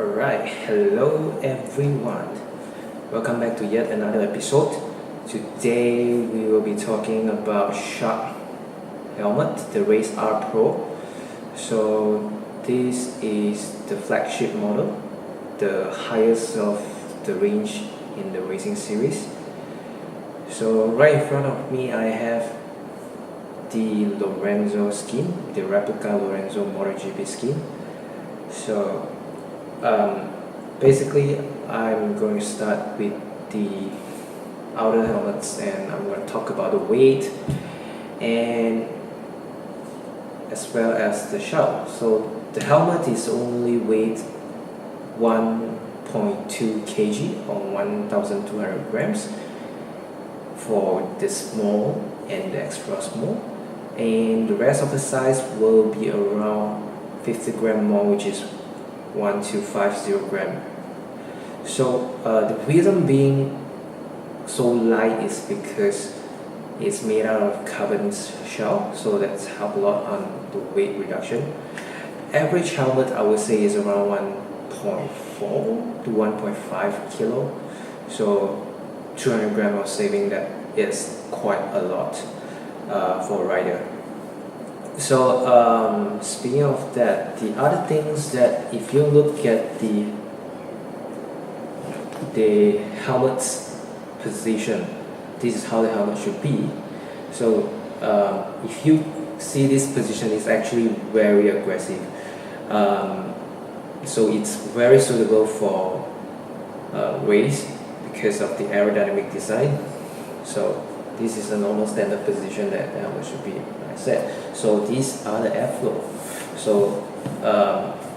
Alright, hello everyone. Welcome back to yet another episode. Today we will be talking about Shark helmet, the Race R Pro. So this is the flagship model, the highest of the range in the racing series. So right in front of me I have the Lorenzo skin, the Replica Lorenzo MotoGP skin. So basically I'm going to start with the outer helmets, and I'm going to talk about the weight and as well as the shell. So the helmet is only weight 1.2 kg or 1200 grams for the small and the extra small, and the rest of the size will be around 50 gram more, which is 1250 gram. So the reason being so light is because it's made out of carbon shell, so that's helped a lot on the weight reduction. Average helmet I would say is around 1.4 to 1.5 kilo, so 200 gram of saving, that is quite a lot for a rider. So speaking of that, the other things that if you look at the helmet's position, this is how the helmet should be. So if you see this position, is actually very aggressive. So it's very suitable for race because of the aerodynamic design. So this is a normal standard position that the helmet should be, like I said. So these are the airflow. So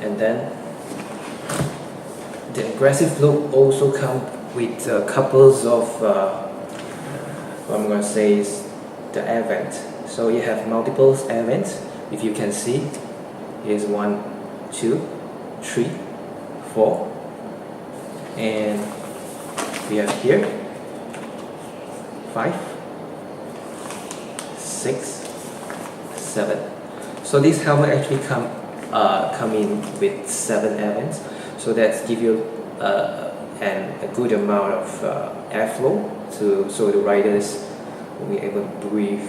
and then the aggressive look also comes with couples of what I'm going to say is the air vent. So you have multiple air vents. If you can see, here's 1, 2, 3, 4, and we have here 5, 6, 7. So this helmet actually come in with 7 air vents, so that give you a good amount of airflow so the riders will be able to breathe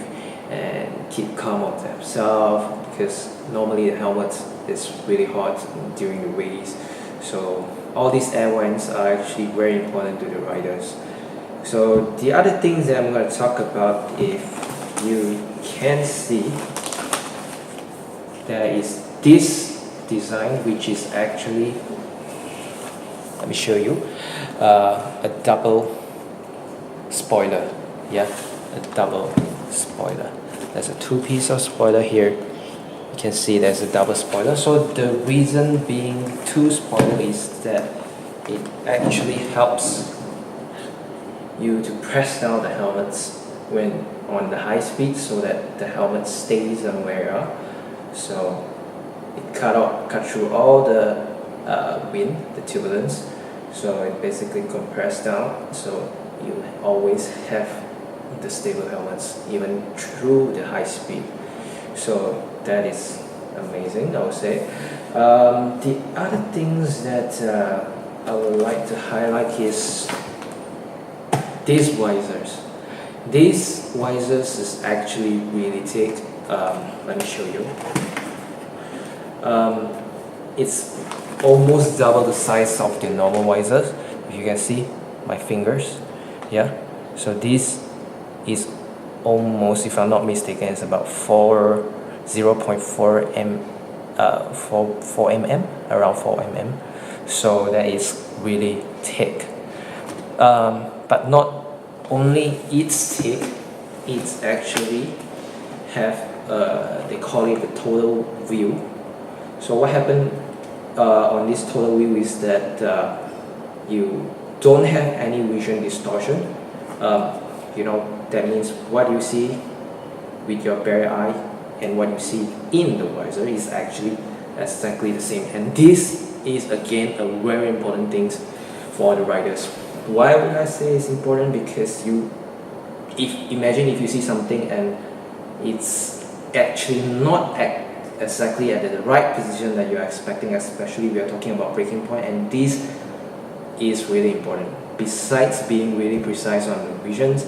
and keep calm of themselves, because normally the helmet is really hot during the race. So all these air vents are actually very important to the riders. So the other things that I'm going to talk about, if you can see, there is this design, which is actually, let me show you, a double spoiler. Yeah, a double spoiler. There's a 2-piece of spoiler here. You can see there's a double spoiler. So the reason being 2 spoiler is that it actually helps you to press down the helmets when on the high speed, so that the helmet stays on where you are. So it cut through all the wind, the turbulence. So it basically compressed down, so you always have the stable helmets even through the high speed. So that is amazing, I would say. The other things that I would like to highlight is these visors. These visors is actually really thick. Let me show you. It's almost double the size of the normal visors. If you can see my fingers, yeah. So this is almost, if I'm not mistaken, it's about 0.4 mm, around 4 mm. So that is really thick. But not only it's thick, it's actually have they call it the total view. So what happened on this total view is that you don't have any vision distortion. That means what you see with your bare eye and what you see in the visor is actually exactly the same. And this is again a very important thing for the riders. Why would I say it's important? Because imagine if you see something and it's actually not exactly at the right position that you're expecting, especially we are talking about braking point, and this is really important. Besides being really precise on the visions,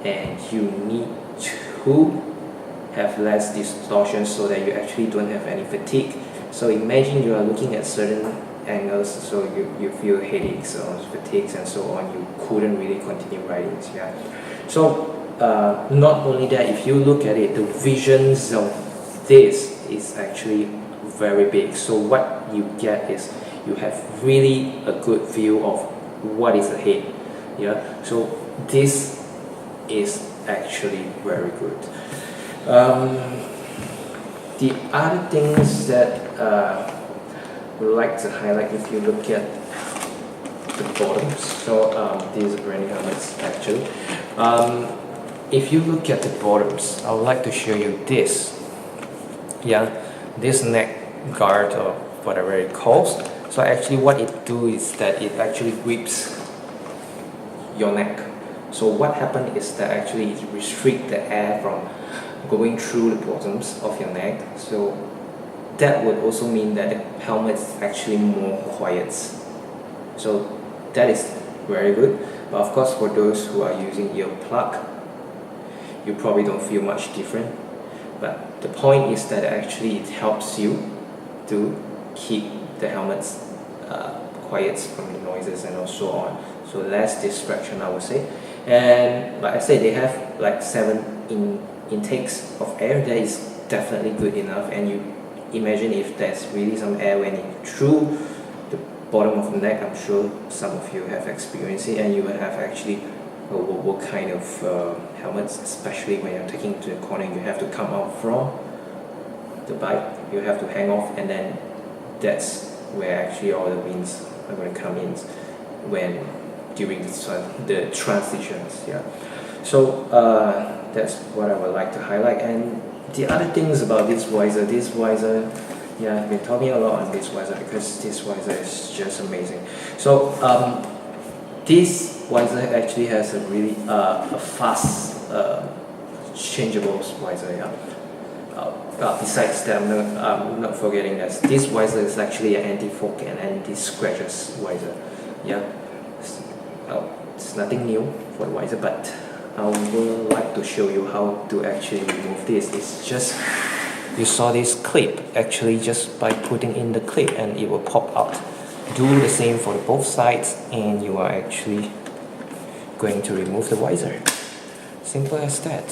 and you need to have less distortion so that you actually don't have any fatigue. So imagine you are looking at certain angles, so you feel headaches or fatigues and so on, you couldn't really continue riding. Yeah. So not only that, if you look at it, the visions of this is actually very big. So what you get is you have really a good view of what is ahead. Yeah. So this is actually very good. The other things that I would like to highlight, if you look at the bottoms, so these are brand new helmets actually. If you look at the bottoms, I would like to show you this. Yeah, this neck guard or whatever it calls. So actually what it do is that it actually grips your neck. So what happened is that actually it restrict the air from going through the bottoms of your neck. So that would also mean that the helmet is actually more quiet. So that is very good. But of course, for those who are using ear plug, you probably don't feel much different. But the point is that actually it helps you to keep the helmets quiet from the noises and so on. So less distraction, I would say. And like I said, they have like 7 intakes of air. That is definitely good enough. And you imagine if there's really some air went in through the bottom of the neck. I'm sure some of you have experienced it, and you will have actually what kind of helmets, especially when you're taking to the corner, you have to come out from the bike, you have to hang off, and then that's where actually all the winds are going to come in when during the transitions. Yeah. So that's what I would like to highlight. And the other things about this visor, yeah, I've been talking a lot on this visor because this visor is just amazing. So this visor actually has a really a fast changeable visor. Yeah. Besides that, I'm not forgetting that this visor is actually an anti-fog and anti-scratches visor. Yeah. It's nothing new for the visor, but I would like to show you how to actually remove this. It's just, you saw this clip, actually just by putting in the clip and it will pop out. Do the same for both sides and you are actually going to remove the visor. Simple as that.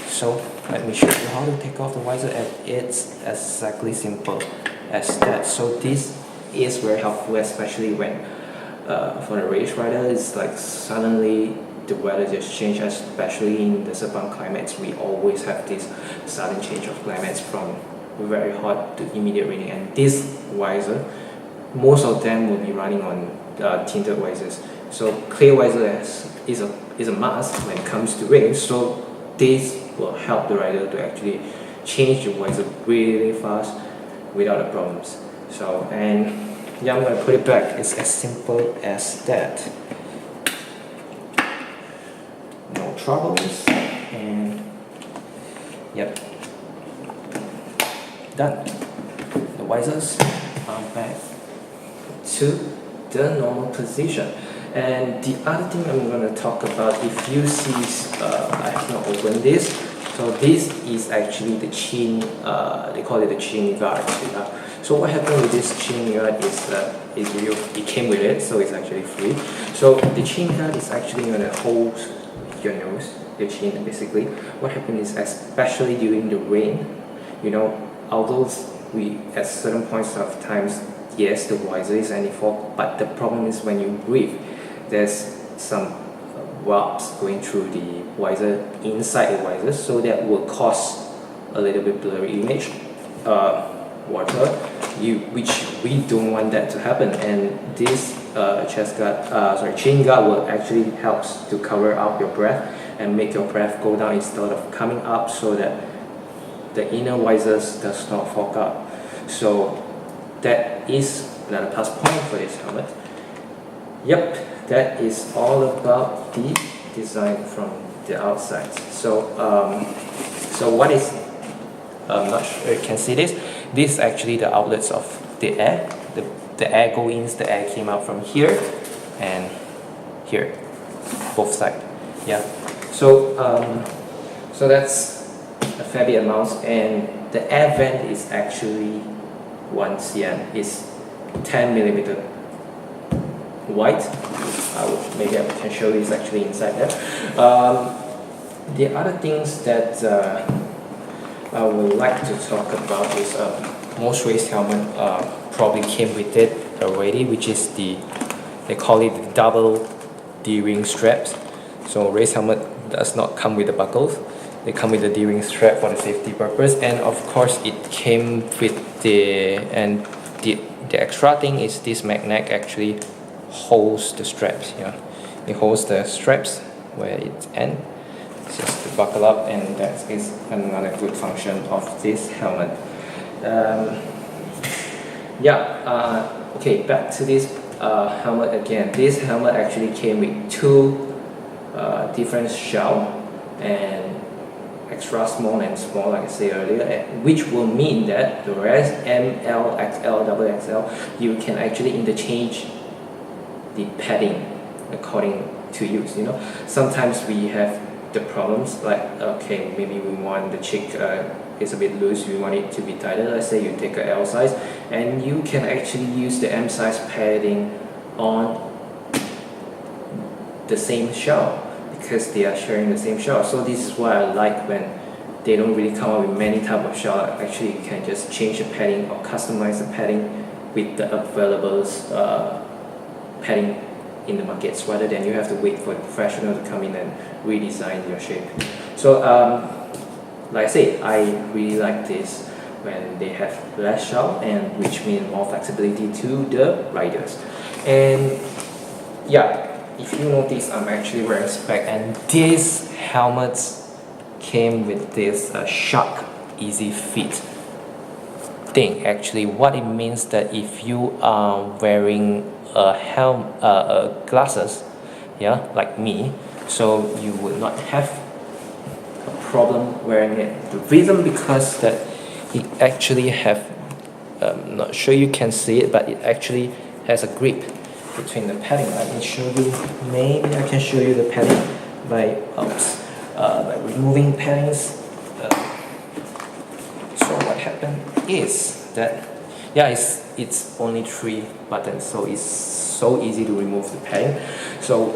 So let me show you how to take off the visor, and it's exactly simple as that. So this is very helpful, especially when for the race rider, it's like suddenly the weather just changed, especially in the suburban climates. We always have this sudden change of climates from very hot to immediate raining, and this visor, most of them will be running on tinted visors. So clear visor is a must when it comes to rain. So this will help the rider to actually change the visor really fast without the problems. So, and yeah, I'm going to put it back. It's as simple as that. No troubles. And yep, done. The visors are back to the normal position. And the other thing I'm going to talk about, if you see, I have not opened this. So this is actually the chin, they call it the chin guard. Yeah. So what happened with this chin guard is that it came with it, so it's actually free. So the chin guard is actually going to hold your nose, your chin basically. What happened is, especially during the rain, you know, although we at certain points of times, yes, the visor is anti-fog, but the problem is when you breathe, there's some warps going through the visor, inside the visor, so that will cause a little bit blurry image, water, which we don't want that to happen. And this chin guard will actually helps to cover up your breath and make your breath go down instead of coming up, so that the inner visors does not fog up. So that is another plus point for this helmet. Yep, that is all about the design from the outside. So so what is I'm not sure you can see this. This is actually the outlets of the air. The air go in, the air came out from here and here, both sides. Yeah. So so that's a fair bit amount, and the air vent is actually 1 cm. It's 10 millimeter wide. Maybe I can show you, it's actually inside there. The other things that I would like to talk about is most race helmet probably came with it already, which is they call it the double D-ring straps. So race helmet does not come with the buckles. They come with the D-ring strap for the safety purpose, and of course it came with the extra thing is this magnet actually holds the straps. Yeah, it holds the straps where it ends. Just to buckle up, and that is another good function of this helmet. Okay, back to this helmet again. This helmet actually came with two different shell, and extra small and small, like I said earlier, which will mean that the rest M, L, XL, XXL, you can actually interchange the padding according to use. You know, sometimes we have the problems like, okay, maybe we want the cheek is a bit loose, we want it to be tighter. Let's say you take a L size, and you can actually use the M size padding on the same shell because they are sharing the same shell. So this is what I like when they don't really come up with many type of shell. Actually, you can just change the padding or customize the padding with the available padding in the markets, rather than you have to wait for a professional to come in and redesign your shape. So like I said, I really like this when they have less shell, and which means more flexibility to the riders. And yeah, if you notice, I'm actually wearing spec, and these helmets came with this Shark Easy Fit thing. Actually, what it means that if you are wearing glasses, yeah, like me, so you would not have a problem wearing it. The reason because that it actually have, not sure you can see it, but it actually has a grip between the padding. I can show you, maybe I can show you the padding by removing paddings. So what happened is that, yeah, it's only 3 buttons, so it's so easy to remove the padding. So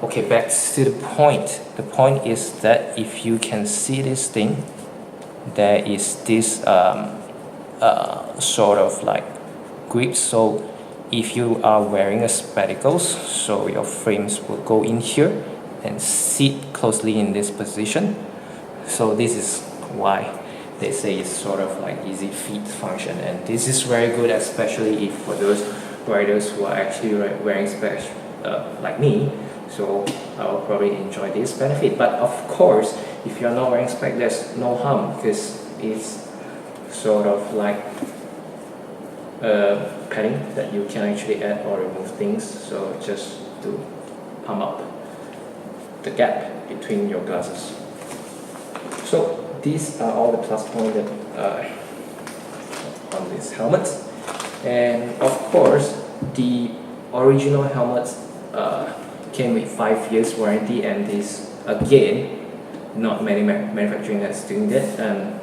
okay, back to the point. The point is that if you can see this thing, there is this sort of like grip. So if you are wearing a spectacles, so your frames will go in here and sit closely in this position. So this is why they say it's sort of like easy fit function, and this is very good, especially if for those riders who are actually wearing specs like me. So I'll probably enjoy this benefit. But of course, if you're not wearing specs, there's no harm, because it's sort of like padding that you can actually add or remove things. So just to pump up the gap between your glasses. So these are all the plus points that on this helmet. And of course, the original helmets came with 5 years warranty, and this again, not many manufacturing that's doing that.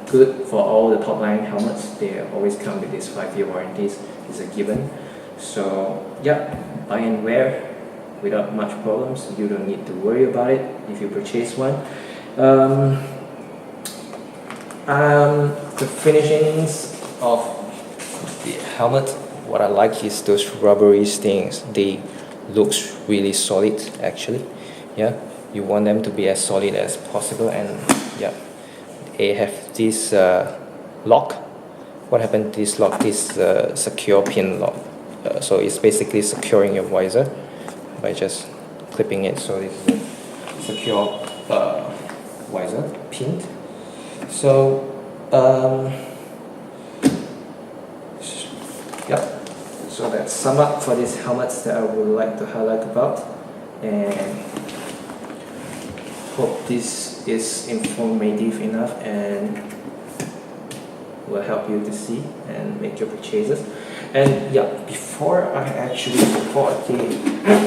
Good for all the top line helmets, they always come with these 5-year warranties. It's a given. So yeah, buy and wear without much problems. You don't need to worry about it if you purchase one. The finishings of the helmet, what I like is those rubbery things. They looks really solid actually. Yeah, you want them to be as solid as possible, and yeah, they have this lock. What happened to this lock? This secure pin lock. So it's basically securing your visor by just clipping it. So it's a secure visor pinned. So yeah, so that's sum up for these helmets that I would like to highlight about, and hope this is informative enough, and will help you to see and make your purchases. And yeah, before I actually bought it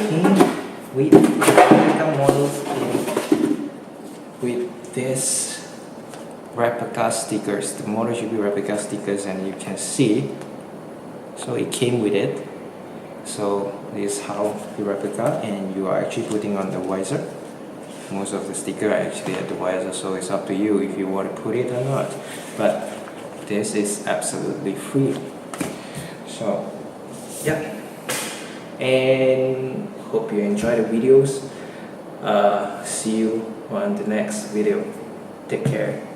came with Replica models came with this replica stickers, the MotoGP replica stickers, and you can see, so it came with it. So this is how the replica, and you are actually putting on the visor. Most of the sticker are actually at the visor, so it's up to you if you want to put it or not, but this is absolutely free. So yeah, and hope you enjoy the videos. See you on the next video. Take care.